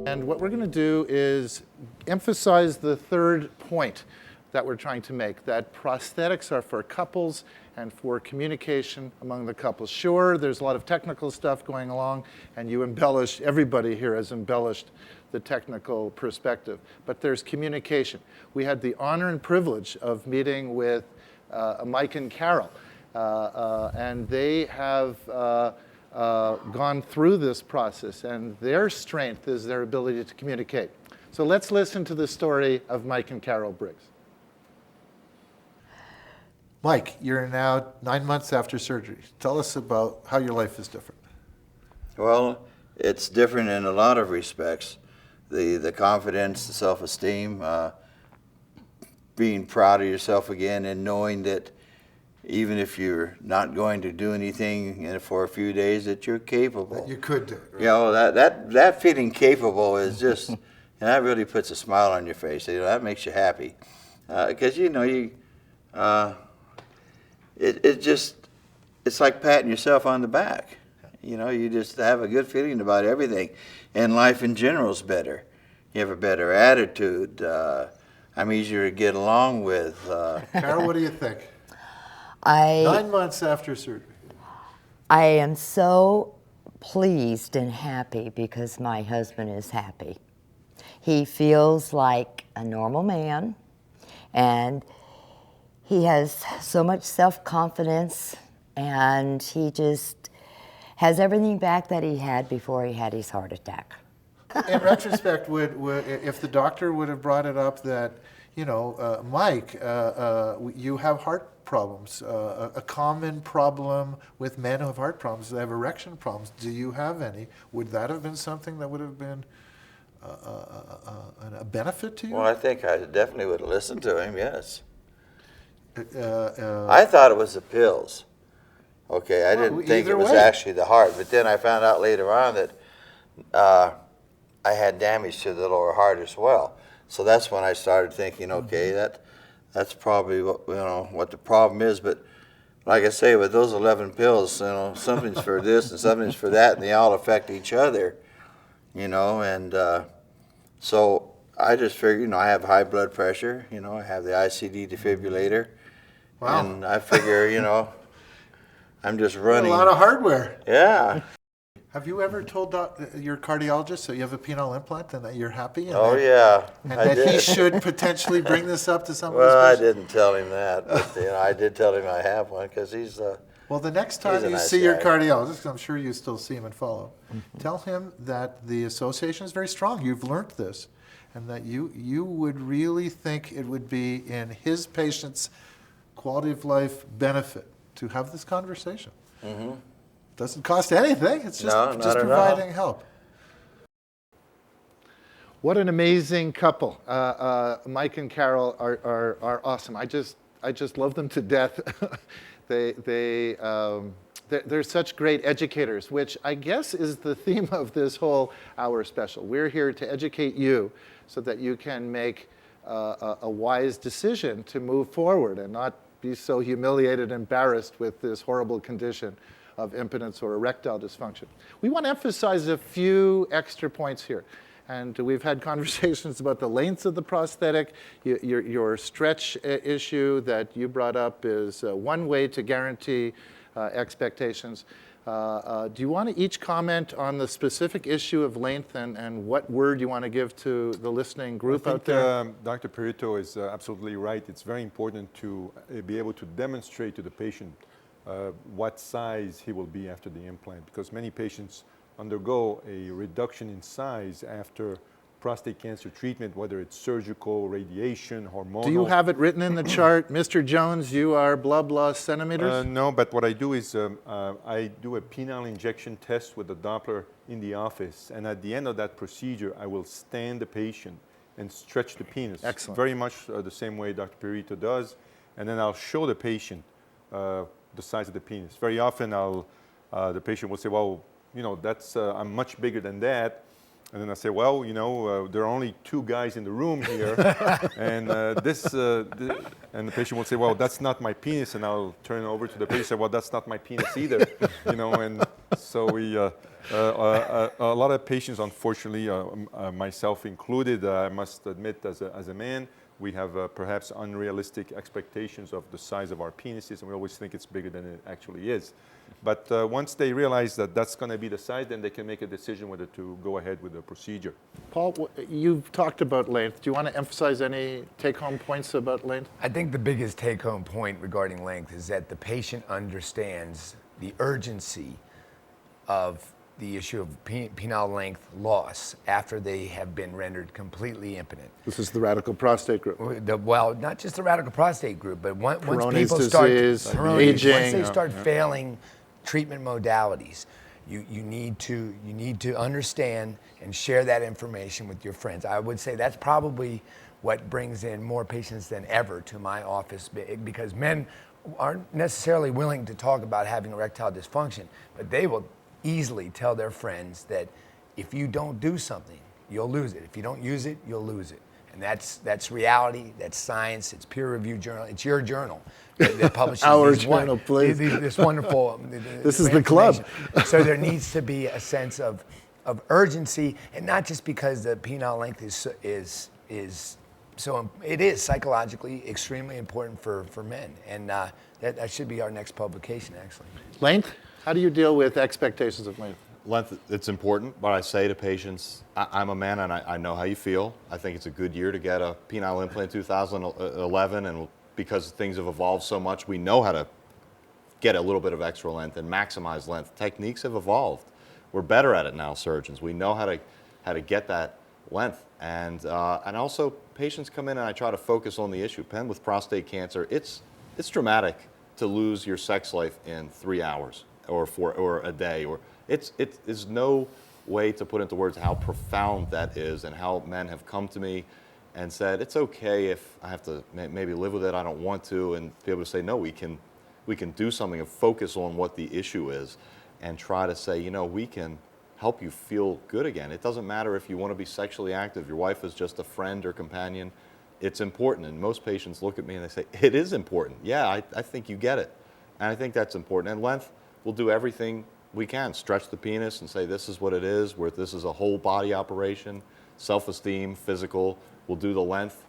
And what we're going to do is emphasize the third point that we're trying to make, that prosthetics are for couples and for communication among the couples. Sure, there's a lot of technical stuff going along, and you embellish, everybody here has embellished the technical perspective, but there's communication. We had the honor and privilege of meeting with Mike and Carol, and they have gone through this process, and their strength is their ability to communicate. So let's listen to the story of Mike and Carol Briggs. Mike, you're now 9 months after surgery. Tell us about how your life is different. Well, it's different in a lot of respects. The confidence, the self-esteem, being proud of yourself again, and knowing that even if you're not going to do anything for a few days, that you're capable. That you could do it. Right? You know, that feeling capable is just, and that really puts a smile on your face. You know, that makes you happy. Because, you know, it's like patting yourself on the back. You know, you just have a good feeling about everything. And life in general is better. You have a better attitude. I'm easier to get along with. Carol, what do you think? 9 months after surgery. I am so pleased and happy because my husband is happy. He feels like a normal man, and he has so much self-confidence, and he just has everything back that he had before he had his heart attack. In retrospect, if the doctor would have brought it up that, you know, Mike, you have heart problems, a common problem with men who have heart problems, they have erection problems. Do you have any? Would that have been something that would have been a benefit to you? Well, I think I definitely would have listened to him, yes. I I thought it was the pills. Okay, I didn't think it was actually the heart, but then I found out later on that I had damage to the lower heart as well. So that's when I started thinking, okay, that's probably what the problem is. But like I say, with those 11 pills, you know, something's for this and something's for that, and they all affect each other, you know. And so I just figured, you know, I have high blood pressure, you know, I have the ICD defibrillator, Wow. and I figure, you know, I'm just running. A lot of hardware. Yeah. Have you ever told your cardiologist that you have a penile implant and that you're happy? And Oh, that, yeah. And I that did. he should potentially bring this up to some of Well, I his patients? didn't tell him that, but you know, I did tell him I have one because he's. Well, the next time He's a you nice see your guy. cardiologist, 'cause I'm sure you still see him and follow, tell him that the association is very strong. You've learned this, and that you would really think it would be in his patient's quality of life benefit to have this conversation. Mm-hmm. Doesn't cost anything. It's just, No, not just at all. providing help. What an amazing couple. Mike and Carol are awesome. I just love them to death. They're such great educators, which I guess is the theme of this whole hour special. We're here to educate you so that you can make a wise decision to move forward and not be so humiliated and embarrassed with this horrible condition of impotence or erectile dysfunction. We want to emphasize a few extra points here. And we've had conversations about the lengths of the prosthetic. Your stretch issue that you brought up is one way to guarantee expectations. Do you want to each comment on the specific issue of length and what word you want to give to the listening group out there? Dr. Perito is absolutely right. It's very important to be able to demonstrate to the patient what size he will be after the implant, because many patients undergo a reduction in size after prostate cancer treatment, whether it's surgical, radiation, hormonal. Do you have it written in the chart, Mr. Jones, you are blah, blah centimeters? No, but what I do is I do a penile injection test with a Doppler in the office, and at the end of that procedure, I will stand the patient and stretch the penis. Excellent. Very much the same way Dr. Perito does, and then I'll show the patient the size of the penis. Very often, the patient will say, well, you know, that's I'm much bigger than that. And then I say, well, there are only 2 guys in the room here, and and the patient will say, well, that's not my penis, and I'll turn over to the patient and say, well, that's not my penis either, and so a lot of patients, unfortunately, myself included, I must admit, as a man, we have perhaps unrealistic expectations of the size of our penises, and we always think it's bigger than it actually is. But once they realize that that's going to be the size, then they can make a decision whether to go ahead with the procedure. Paul, you've talked about length. Do you want to emphasize any take-home points about length? I think the biggest take-home point regarding length is that the patient understands the urgency of the issue of penile length loss after they have been rendered completely impotent. This is the radical prostate group. Well, not just the radical prostate group, but once Peyronie's people start disease, aging, once they aging. start failing treatment modalities, you need to understand and share that information with your friends. I would say that's probably what brings in more patients than ever to my office, because men aren't necessarily willing to talk about having erectile dysfunction, but they will easily tell their friends that if you don't do something, you'll lose it. If you don't use it, you'll lose it. And that's reality, that's science, it's peer-reviewed journal, it's your journal that publishes Our journal, please. this wonderful This is the club. So there needs to be a sense of urgency, and not just because the penile length is so, it is psychologically extremely important for men, and that should be our next publication, actually. Length? How do you deal with expectations of length? Length, it's important, but I say to patients, I'm a man and I know how you feel. I think it's a good year to get a penile implant 2011, and because things have evolved so much, we know how to get a little bit of extra length and maximize length. Techniques have evolved. We're better at it now, surgeons. We know how to get that length. And also, patients come in and I try to focus on the issue. With prostate cancer, it's dramatic to lose your sex life in 3 hours or a day. There's no way to put into words how profound that is, and how men have come to me and said, it's okay if I have to maybe live with it, I don't want to, and be able to say, no, we can do something and focus on what the issue is and try to say, we can help you feel good again. It doesn't matter if you want to be sexually active, your wife is just a friend or companion. It's important, and most patients look at me and they say, it is important. Yeah, I think you get it. And I think that's important. And length, we'll do everything we can. Stretch the penis and say this is what it is, where this is a whole body operation, self-esteem, physical. We'll do the length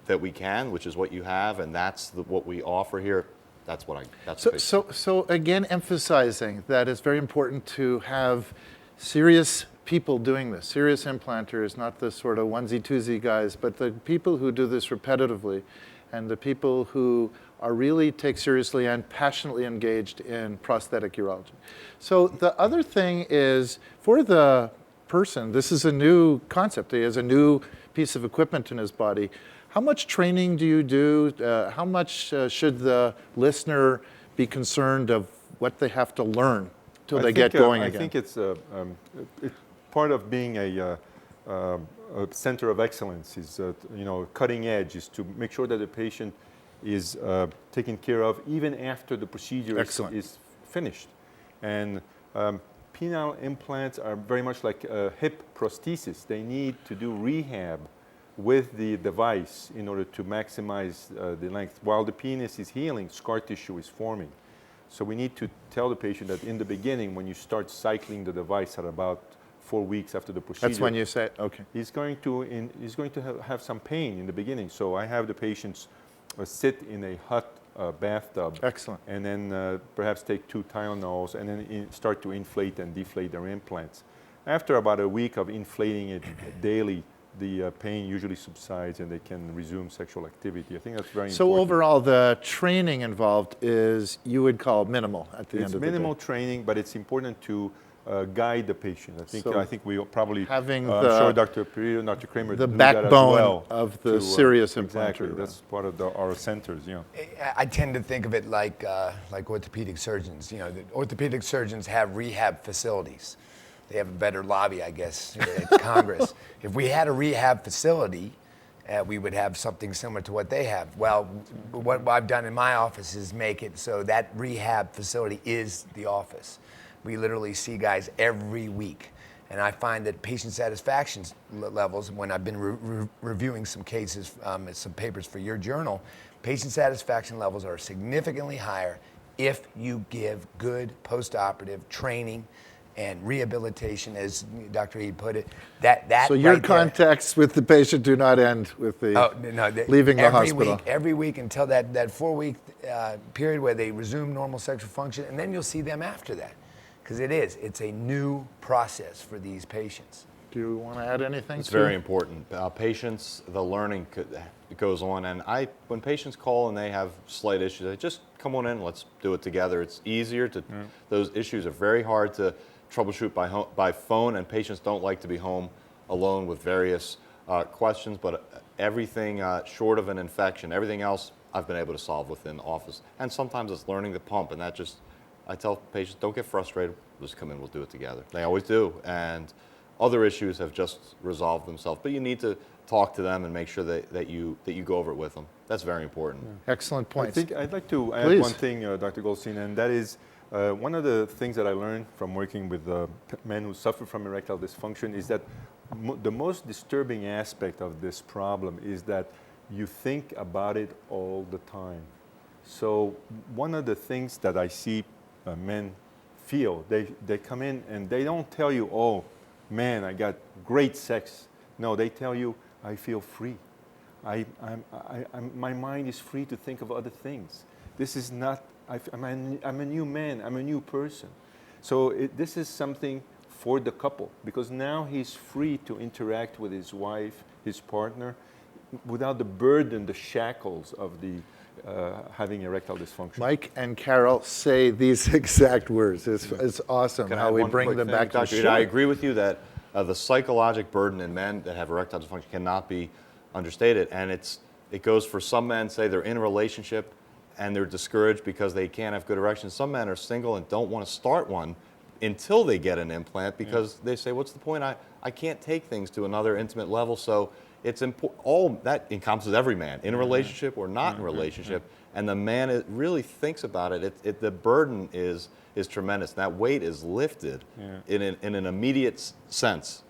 that we can, which is what you have, and that's what we offer here. That's what So again, emphasizing that it's very important to have serious people doing this, serious implanters, not the sort of onesie-twosie guys, but the people who do this repetitively, and the people who are really take seriously and passionately engaged in prosthetic urology. So the other thing is, for the person, this is a new concept. He has a new piece of equipment in his body. How much training do you do? How much should the listener be concerned of what they have to learn till they get going again? I think it's part of being a center of excellence is, cutting edge, is to make sure that the patient is taken care of even after the procedure is finished. And penile implants are very much like hip prosthesis. They need to do rehab with the device in order to maximize the length. While the penis is healing, scar tissue is forming. So we need to tell the patient that in the beginning, when you start cycling the device at about 4 weeks after the procedure, that's when you say, okay. He's going to have some pain in the beginning. So I have the patients sit in a hot bathtub. Excellent. And then perhaps take 2 Tylenols and then start to inflate and deflate their implants. After about a week of inflating it daily, the pain usually subsides and they can resume sexual activity. I think that's very important. So overall, the training involved is, you would call minimal at the end of the day. It's minimal training, but it's important to guide the patient. I think we probably, having I'm sure Dr. Perito and Dr. Kramer the do that as backbone well of the serious implanter. Exactly, that's part of our centers, I tend to think of it like orthopedic surgeons. The orthopedic surgeons have rehab facilities. They have a better lobby, I guess, at Congress. If we had a rehab facility, we would have something similar to what they have. Well, what I've done in my office is make it so that rehab facility is the office. We literally see guys every week. And I find that patient satisfaction levels, when I've been reviewing some cases, some papers for your journal, patient satisfaction levels are significantly higher if you give good post-operative training and rehabilitation, as Dr. E put it. So your right contacts with the patient do not end with the leaving the hospital. Every week until that 4-week period where they resume normal sexual function, and then you'll see them after that. Because it's a new process for these patients. Do you want to add anything? It's very important. Patients, the learning goes on, and when patients call and they have slight issues, they just come on in, let's do it together. It's easier to, those issues are very hard to troubleshoot by phone, and patients don't like to be home alone with various questions, but everything short of an infection, everything else I've been able to solve within the office. And sometimes it's learning the pump, and that just, I tell patients, don't get frustrated, just come in, we'll do it together. They always do, and other issues have just resolved themselves, but you need to talk to them and make sure that you go over it with them. That's very important. Yeah. Excellent points. I think I'd like to add Please. one thing, Dr. Goldstein, and that is one of the things that I learned from working with men who suffer from erectile dysfunction is that the most disturbing aspect of this problem is that you think about it all the time. So one of the things that I see men feel, they come in and they don't tell you, oh man, I got great sex. No, they tell you, I feel free. My mind is free to think of other things. This is not, I'm a new man, I'm a new person. So this is something for the couple, because now he's free to interact with his wife, his partner, without the burden, the shackles of the having erectile dysfunction. Mike and Carol say these exact words. It's awesome how we bring them back to the show. I agree with you that the psychological burden in men that have erectile dysfunction cannot be understated, and it goes for some men, say they're in a relationship and they're discouraged because they can't have good erections. Some men are single and don't want to start one until they get an implant because they say, what's the point? I can't take things to another intimate level. So it's important. All that encompasses every man, in a relationship or not in a relationship. And the man really thinks about it. The burden is tremendous. That weight is lifted in an immediate sense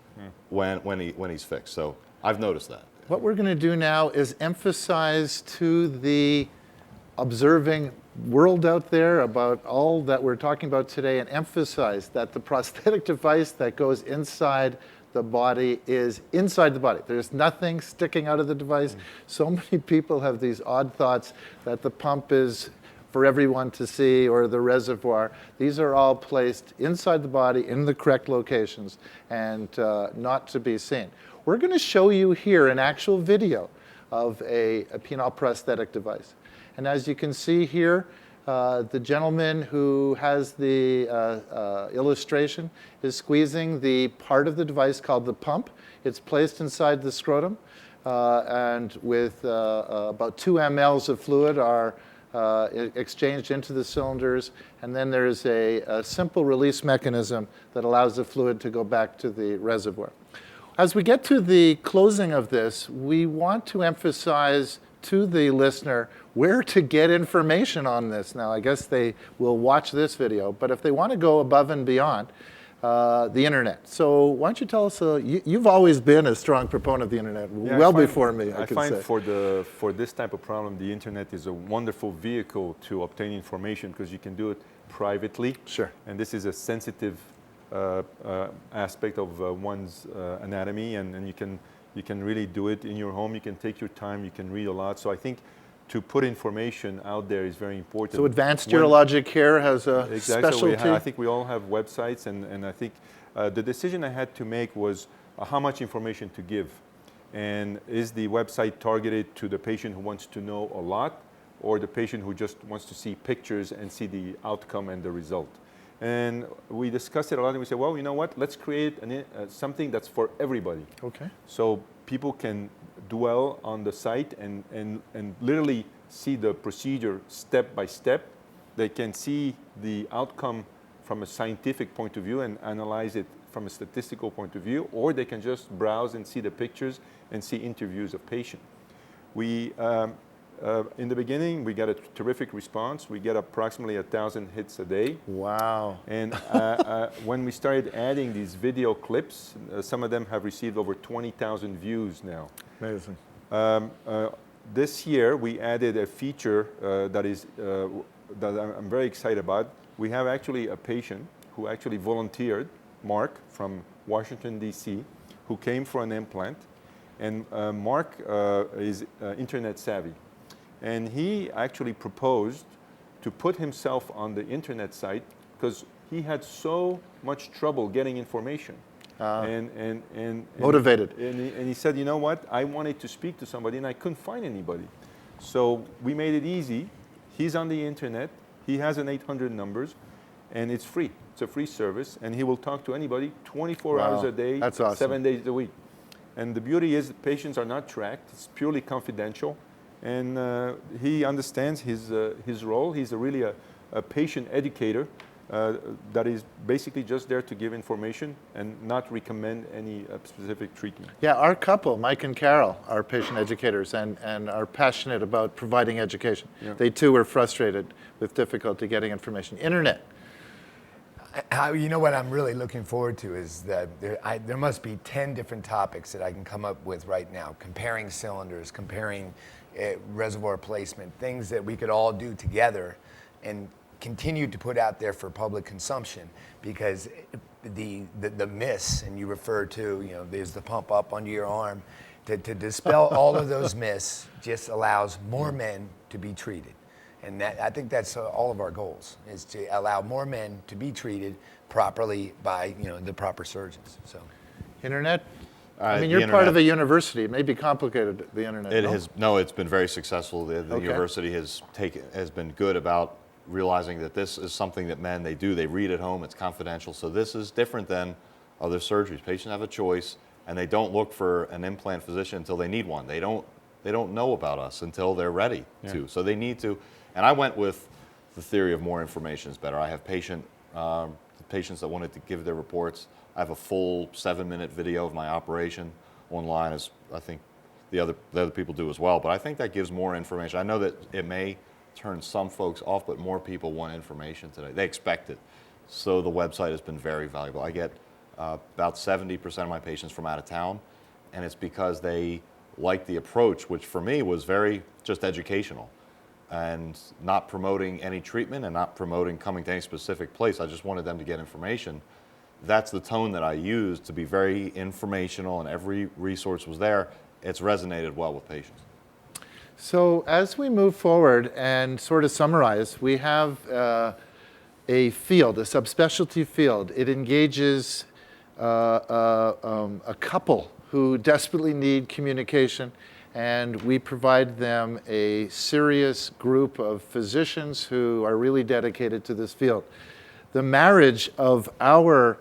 when he's fixed. So I've noticed that. What we're going to do now is emphasize to the observing world out there about all that we're talking about today, and emphasize that the prosthetic device that goes inside the body is inside the body. There's nothing sticking out of the device. So many people have these odd thoughts that the pump is for everyone to see or the reservoir. These are all placed inside the body in the correct locations and not to be seen. We're going to show you here an actual video of a penile prosthetic device. And as you can see here, the gentleman who has the illustration is squeezing the part of the device called the pump. It's placed inside the scrotum, and with about 2 mLs of fluid are exchanged into the cylinders, and then there's a simple release mechanism that allows the fluid to go back to the reservoir. As we get to the closing of this, we want to emphasize to the listener where to get information on this. Now, I guess they will watch this video, but if they want to go above and beyond, the internet. So why don't you tell us, you've always been a strong proponent of the internet, before me, I find say. For this type of problem, the internet is a wonderful vehicle to obtain information because you can do it privately. Sure. And this is a sensitive aspect of one's anatomy, and you can really do it in your home. You can take your time. You can read a lot. So I think to put information out there is very important. So Advanced Urologic Care has a specialty? I think we all have websites, and I think the decision I had to make was how much information to give. And is the website targeted to the patient who wants to know a lot, or the patient who just wants to see pictures and see the outcome and the result? And we discussed it a lot, and we said, well, you know what? Let's create something that's for everybody. Okay. So people can dwell on the site and literally see the procedure step by step. They can see the outcome from a scientific point of view and analyze it from a statistical point of view, or they can just browse and see the pictures and see interviews of patients. We in the beginning, we got a terrific response. We get approximately 1,000 hits a day. Wow. And when we started adding these video clips, some of them have received over 20,000 views now. Amazing. This year, we added a feature that I'm very excited about. We have actually a patient who actually volunteered, Mark from Washington, D.C., who came for an implant. And Mark is internet savvy. And he actually proposed to put himself on the internet site because he had so much trouble getting information. Motivated. And he said, you know what? I wanted to speak to somebody and I couldn't find anybody. So we made it easy. He's on the internet. He has an 800 numbers and it's free. It's a free service and he will talk to anybody 24 hours a day, That's awesome. 7 days a week. And the beauty is that patients are not tracked. It's purely confidential. And he understands his role. He's really a patient educator that is basically just there to give information and not recommend any specific treatment. Yeah, our couple, Mike and Carol, are patient educators and are passionate about providing education. Yeah. They too were frustrated with difficulty getting information. Internet. You know what I'm really looking forward to is that there must be 10 different topics that I can come up with right now, comparing cylinders, comparing reservoir placement, things that we could all do together and continue to put out there for public consumption, because the myths, and you refer to, you know, there's the pump up under your arm, to dispel all of those myths just allows more men to be treated. And I think that's all of our goals, is to allow more men to be treated properly by, you know, the proper surgeons. So, Internet? I mean, you're part of a university. It may be complicated, the internet. It's been very successful. The university has been good about realizing that this is something that men, they read at home, it's confidential. So this is different than other surgeries. Patients have a choice and they don't look for an implant physician until they need one. They don't know about us until they're ready to. So they need to. And I went with the theory of more information is better. I have patients that wanted to give their reports. I have a full 7-minute video of my operation online, as I think the other people do as well. But I think that gives more information. I know that it may turn some folks off, but more people want information today. They expect it. So the website has been very valuable. I get about 70% of my patients from out of town, and it's because they like the approach, which for me was very just educational. And not promoting any treatment and not promoting coming to any specific place. I just wanted them to get information. That's the tone that I used, to be very informational, and every resource was there. It's resonated well with patients. So as we move forward and sort of summarize, we have a field, a subspecialty field. It engages a couple who desperately need communication, and we provide them a serious group of physicians who are really dedicated to this field. The marriage of our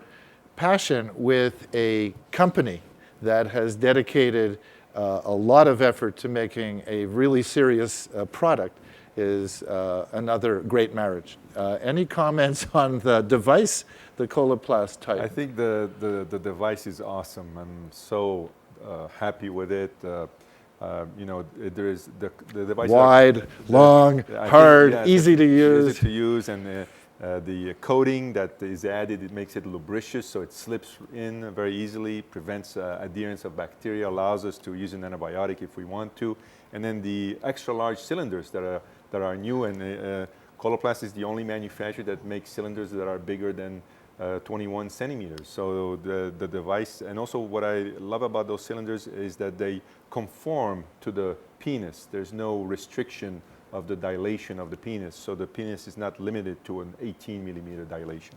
passion with a company that has dedicated a lot of effort to making a really serious product is another great marriage. Any comments on the device, the Coloplast type? I think the device is awesome. I'm so happy with it. You know, there is the device. Wide, long, hard, easy to use. Easy to use, and the coating that is added, it makes it lubricious, so it slips in very easily, prevents adherence of bacteria, allows us to use an antibiotic if we want to. And then the extra large cylinders that are new, and Coloplast is the only manufacturer that makes cylinders that are bigger than 21 centimeters. So the device, and also what I love about those cylinders is that they conform to the penis. There's no restriction of the dilation of the penis. So the penis is not limited to an 18 millimeter dilation.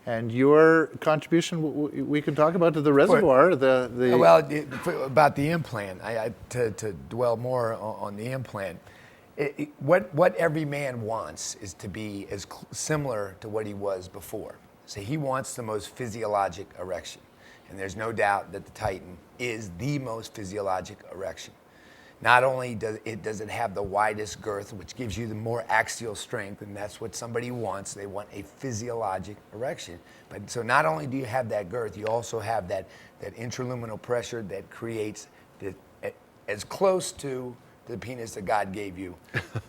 And your contribution, we can talk about to the reservoir. Well, about the implant, to dwell more on the implant, what every man wants is to be as similar to what he was before. So he wants the most physiologic erection. And there's no doubt that the Titan is the most physiologic erection. Not only does it have the widest girth, which gives you the more axial strength, and that's what somebody wants. They want a physiologic erection. But so not only do you have that girth, you also have that intraluminal pressure that creates as close to the penis that God gave you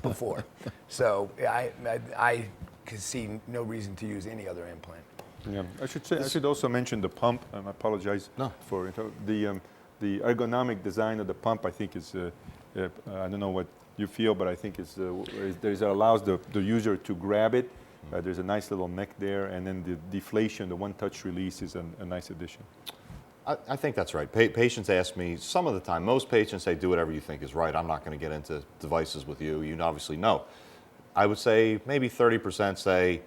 before. So I could see no reason to use any other implant. Yeah, I should also mention the pump. I apologize for it. The ergonomic design of the pump, I think, is I don't know what you feel, but I think it allows the user to grab it. There's a nice little neck there, and then the deflation, the one-touch release, is a nice addition. I think that's right. Patients ask me some of the time. Most patients say, "Do whatever you think is right. I'm not going to get into devices with you. You obviously know." I would say maybe 30% say,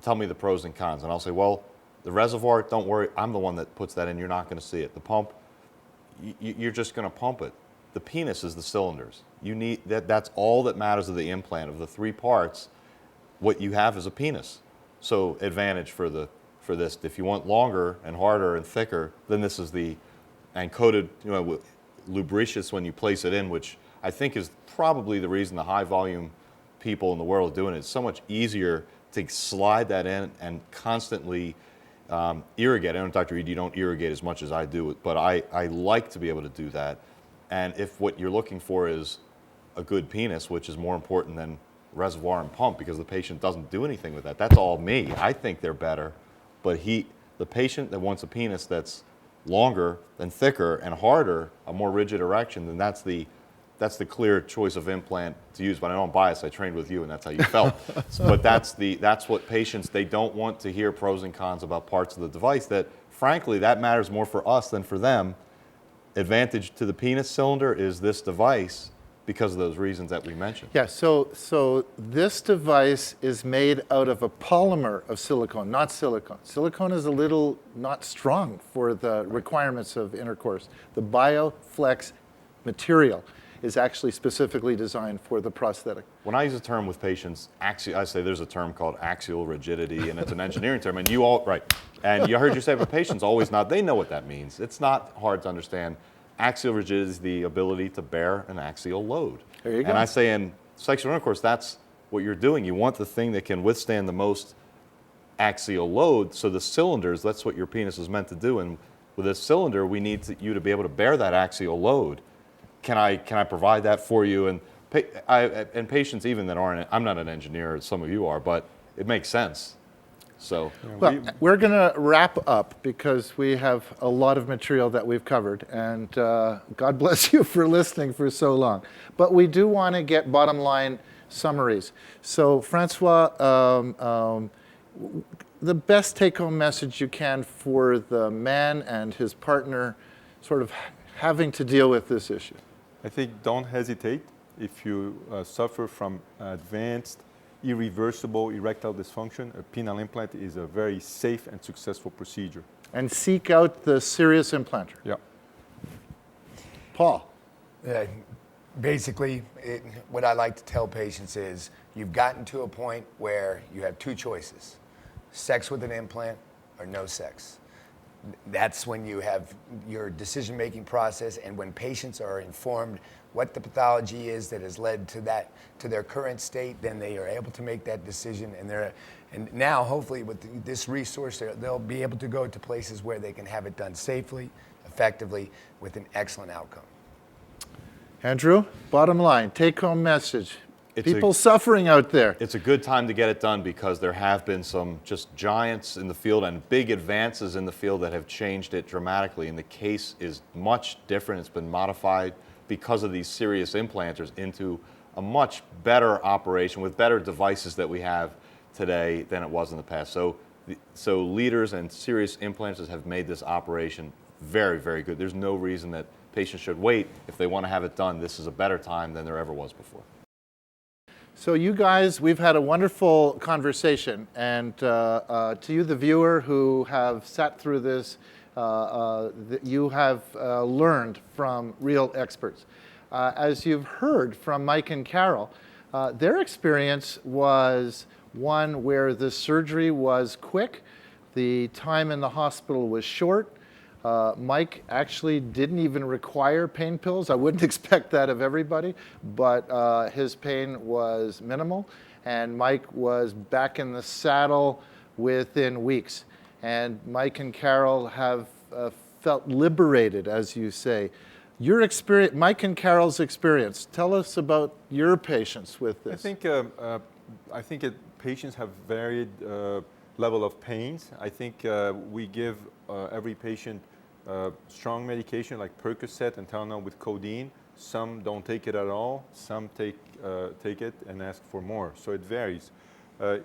"Tell me the pros and cons," and I'll say, "Well, the reservoir, don't worry. I'm the one that puts that in. You're not going to see it. The pump, you're just going to pump it. The penis is the cylinders. You need that. That's all that matters of the implant. Of the three parts, what you have is a penis. So advantage for this. If you want longer and harder and thicker, then this is and coated, lubricious when you place it in, which I think is probably the reason the high volume people in the world are doing it. It's so much easier to slide that in and constantly irrigate. I know, Dr. Reed, you don't irrigate as much as I do, but I like to be able to do that. And if what you're looking for is a good penis, which is more important than reservoir and pump because the patient doesn't do anything with that, that's all me. I think they're better. But the patient that wants a penis that's longer and thicker and harder, a more rigid erection, then that's the clear choice of implant to use. But I know I'm biased. I trained with you, and that's how you felt. But that's what patients, they don't want to hear pros and cons about parts of the device that, frankly, that matters more for us than for them. Advantage to the penis cylinder is this device because of those reasons that we mentioned. Yeah, so this device is made out of a polymer of silicone, not silicone. Silicone is a little not strong for the requirements of intercourse. The BioFlex material is actually specifically designed for the prosthetic. When I use a term with patients, I say there's a term called axial rigidity, and it's an engineering term, and you heard you say, but patients always nod. They know what that means. It's not hard to understand. Axial rigidity is the ability to bear an axial load. There you go. And I say in sexual intercourse, that's what you're doing. You want the thing that can withstand the most axial load. So the cylinders, that's what your penis is meant to do. And with this cylinder, we need you to be able to bear that axial load. Can I provide that for you? And patients even that aren't, I'm not an engineer, some of you are, but it makes sense. So well, we're going to wrap up because we have a lot of material that we've covered, and God bless you for listening for so long. But we do want to get bottom line summaries. So Francois, the best take-home message you can for the man and his partner sort of having to deal with this issue. I think don't hesitate if you suffer from advanced irreversible erectile dysfunction. A penile implant is a very safe and successful procedure. And seek out the serious implanter. Yeah. Paul. Basically, what I like to tell patients is you've gotten to a point where you have two choices: sex with an implant or no sex. That's when you have your decision-making process, and when patients are informed what the pathology is that has led to their current state, then they are able to make that decision. And now, hopefully, with this resource, they'll be able to go to places where they can have it done safely, effectively, with an excellent outcome. Andrew, bottom line, take-home message. People suffering out there. It's a good time to get it done because there have been some just giants in the field and big advances in the field that have changed it dramatically. And the case is much different. It's been modified because of these serious implanters into a much better operation with better devices that we have today than it was in the past. So leaders and serious implanters have made this operation very, very good. There's no reason that patients should wait. If they want to have it done, this is a better time than there ever was before. So you guys, we've had a wonderful conversation, and to you, the viewer, who have sat through this, you have learned from real experts. As you've heard from Mike and Carol, their experience was one where the surgery was quick, the time in the hospital was short. Mike actually didn't even require pain pills. I wouldn't expect that of everybody, but his pain was minimal, and Mike was back in the saddle within weeks. And Mike and Carol have felt liberated, as you say, Your experience, Mike and Carol's experience, tell us about your patients with this. I think patients have varied level of pains. I think we give every patient strong medication like Percocet and Tylenol with codeine. Some don't take it at all. Some take it and ask for more. So it varies.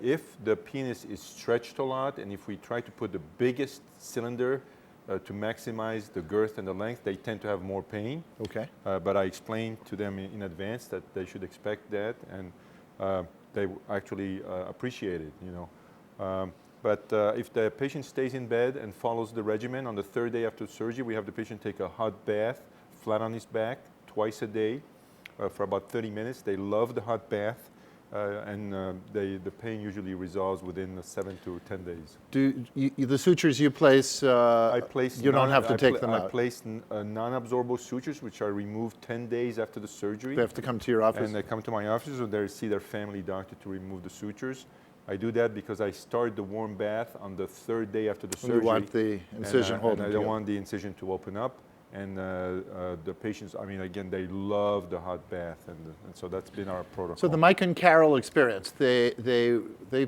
If the penis is stretched a lot, and if we try to put the biggest cylinder to maximize the girth and the length, they tend to have more pain. Okay. But I explained to them in advance that they should expect that, and they actually appreciate it, you know. But if the patient stays in bed and follows the regimen, on the third day after surgery, we have the patient take a hot bath, flat on his back, twice a day for about 30 minutes. They love the hot bath. And the pain usually resolves within 7 to 10 days. The sutures you place, you don't have to take them out? I place non-absorbable sutures, which are removed 10 days after the surgery. They have to come to your office? And they come to my office, or they see their family doctor to remove the sutures. I do that because I start the warm bath on the third day after the surgery. You want the incision holding and I don't want the incision to open up. And the patients, I mean, again, they love the hot bath, and so that's been our protocol. So the Mike and Carol experience, they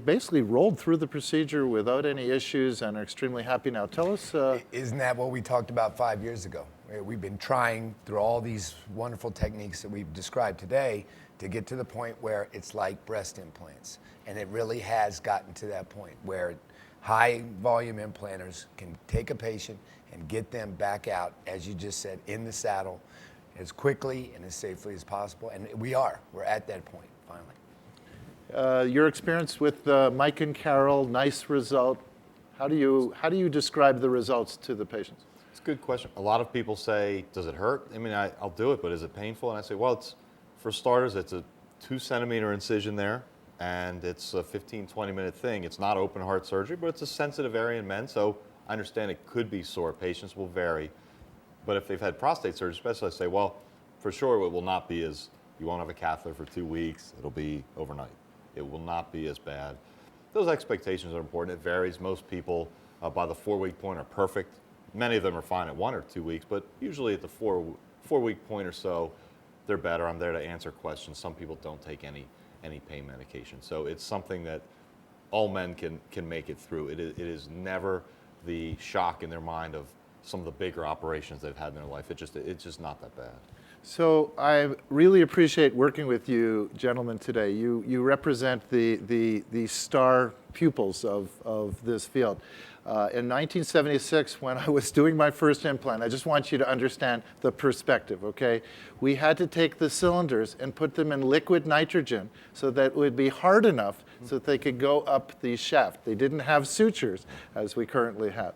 basically rolled through the procedure without any issues and are extremely happy now. Tell us. Isn't that what we talked about 5 years ago? We've been trying through all these wonderful techniques that we've described today to get to the point where it's like breast implants. And it really has gotten to that point where high volume implanters can take a patient and get them back out, as you just said, in the saddle as quickly and as safely as possible. And we're at that point, finally. Your experience with Mike and Carol, nice result. How do you describe the results to the patients? It's a good question. A lot of people say, does it hurt? I mean, I'll do it, but is it painful? And I say, well, for starters, it's a 2-centimeter incision there, and it's a 15-20 minute thing. It's not open heart surgery, but it's a sensitive area in men, so I understand it could be sore. Patients will vary. But if they've had prostate surgery, especially, I say, well, for sure it will not be as, you won't have a catheter for 2 weeks. It'll be overnight. It will not be as bad. Those expectations are important. It varies. Most people by the 4-week point are perfect. Many of them are fine at 1 or 2 weeks, but usually at the 4-week point or so, they're better. I'm there to answer questions. Some people don't take any pain medication. So it's something that all men can make it through. It is never the shock in their mind of some of the bigger operations they've had in their life. It's just not that bad. So I really appreciate working with you gentlemen today. You represent the star pupils of this field. In 1976, when I was doing my first implant, I just want you to understand the perspective, okay? We had to take the cylinders and put them in liquid nitrogen so that it would be hard enough so that they could go up the shaft. They didn't have sutures, as we currently have.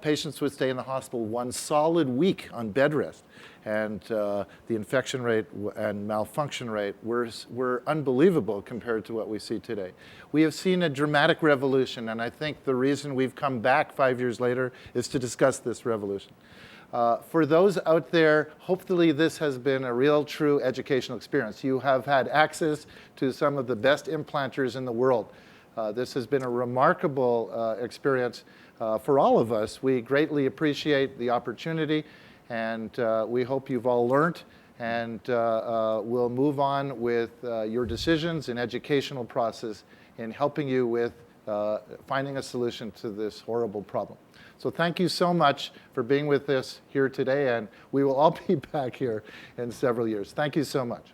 Patients would stay in the hospital 1 solid week on bed rest, and the infection rate and malfunction rate were unbelievable compared to what we see today. We have seen a dramatic revolution, and I think the reason we've come back 5 years later is to discuss this revolution. For those out there, hopefully this has been a real, true educational experience. You have had access to some of the best implanters in the world. This has been a remarkable experience for all of us. We greatly appreciate the opportunity, and we hope you've all learned, and we'll move on with your decisions and educational process in helping you with finding a solution to this horrible problem. So thank you so much for being with us here today, and we will all be back here in several years. Thank you so much.